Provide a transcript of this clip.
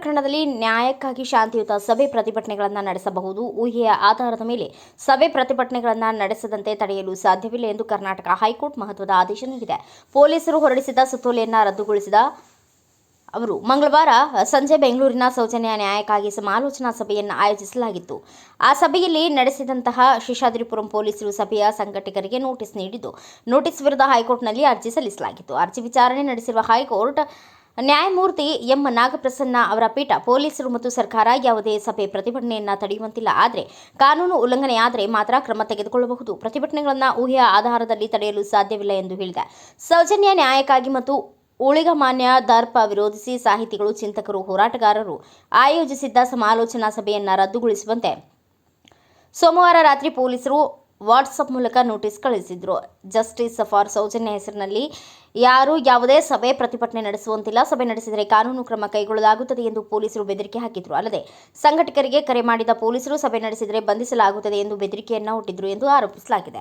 ಪ್ರಕರಣದಲ್ಲಿ ನ್ಯಾಯಕ್ಕಾಗಿ ಶಾಂತಿಯುತ ಸಭೆ ಪ್ರತಿಭಟನೆಗಳನ್ನು ನಡೆಸಬಹುದು. ಊಹೆಯ ಆಧಾರದ ಮೇಲೆ ಸಭೆ ಪ್ರತಿಭಟನೆಗಳನ್ನು ನಡೆಸದಂತೆ ತಡೆಯಲು ಸಾಧ್ಯವಿಲ್ಲ ಎಂದು ಕರ್ನಾಟಕ ಹೈಕೋರ್ಟ್ ಮಹತ್ವದ ಆದೇಶ ನೀಡಿದೆ. ಪೊಲೀಸರು ಹೊರಡಿಸಿದ ಸುತ್ತೋಲೆಯನ್ನು ರದ್ದುಗೊಳಿಸಿದ ಅವರು ಮಂಗಳವಾರ ಸಂಜೆ ಬೆಂಗಳೂರಿನ ಸೌಜನ್ಯ ನ್ಯಾಯಕ್ಕಾಗಿ ಸಮಾಲೋಚನಾ ಸಭೆಯನ್ನು ಆಯೋಜಿಸಲಾಗಿತ್ತು. ಆ ಸಭೆಯಲ್ಲಿ ನಡೆಸಿದಂತಹ ಶೇಷಾದ್ರಿಪುರಂ ಪೊಲೀಸರು ಸಭೆಯ ಸಂಘಟಕರಿಗೆ ನೋಟಿಸ್ ನೀಡಿದ್ದು, ನೋಟಿಸ್ ವಿರುದ್ಧ ಹೈಕೋರ್ಟ್ನಲ್ಲಿ ಅರ್ಜಿ ಸಲ್ಲಿಸಲಾಗಿತ್ತು. ಅರ್ಜಿ ವಿಚಾರಣೆ ನಡೆಸಿರುವ ಹೈಕೋರ್ಟ್ ನ್ಯಾಯಮೂರ್ತಿ ಎಂ ನಾಗಪ್ರಸನ್ನ ಅವರ ಪೀಠ ಪೊಲೀಸರು ಮತ್ತು ಸರ್ಕಾರ ಯಾವುದೇ ಸಭೆ ಪ್ರತಿಭಟನೆಯನ್ನು ತಡೆಯುವಂತಿಲ್ಲ. ಆದರೆ ಕಾನೂನು ಉಲ್ಲಂಘನೆಯಾದರೆ ಮಾತ್ರ ಕ್ರಮ ತೆಗೆದುಕೊಳ್ಳಬಹುದು. ಪ್ರತಿಭಟನೆಗಳನ್ನು ಊಹೆಯ ಆಧಾರದಲ್ಲಿ ತಡೆಯಲು ಸಾಧ್ಯವಿಲ್ಲ ಎಂದು ಹೇಳಿದೆ. ಸೌಜನ್ಯ ನ್ಯಾಯಕ್ಕಾಗಿ ಮತ್ತು ಊಳಿಗಮಾನ್ಯ ದರ್ಪ ವಿರೋಧಿಸಿ ಸಾಹಿತಿಗಳು, ಚಿಂತಕರು, ಹೋರಾಟಗಾರರು ಆಯೋಜಿಸಿದ್ದ ಸಮಾಲೋಚನಾ ಸಭೆಯನ್ನು ರದ್ದುಗೊಳಿಸುವಂತೆ ಸೋಮವಾರ ರಾತ್ರಿ ಪೊಲೀಸರು ವಾಟ್ಸಪ್ ಮೂಲಕ ನೋಟಿಸ್ ಕಳುಹಿಸಿದ್ರು. ಜಸ್ಟಿಸ್ ಫಾರ್ ಸೌಜನ್ಯ ಹೆಸರಿನಲ್ಲಿ ಯಾರು ಯಾವುದೇ ಸಭೆ ಪ್ರತಿಭಟನೆ ನಡೆಸುವಂತಿಲ್ಲ. ಸಭೆ ನಡೆಸಿದರೆ ಕಾನೂನು ಕ್ರಮ ಕೈಗೊಳ್ಳಲಾಗುತ್ತದೆ ಎಂದು ಪೊಲೀಸರು ಬೆದರಿಕೆ ಹಾಕಿದ್ರು. ಅಲ್ಲದೆ ಸಂಘಟಕರಿಗೆ ಕರೆ ಮಾಡಿದ ಪೊಲೀಸರು ಸಭೆ ನಡೆಸಿದರೆ ಬಂಧಿಸಲಾಗುತ್ತದೆ ಎಂದು ಬೆದರಿಕೆಯನ್ನ ಒಡ್ಡಿದ್ರು ಎಂದು ಆರೋಪಿಸಲಾಗಿದೆ.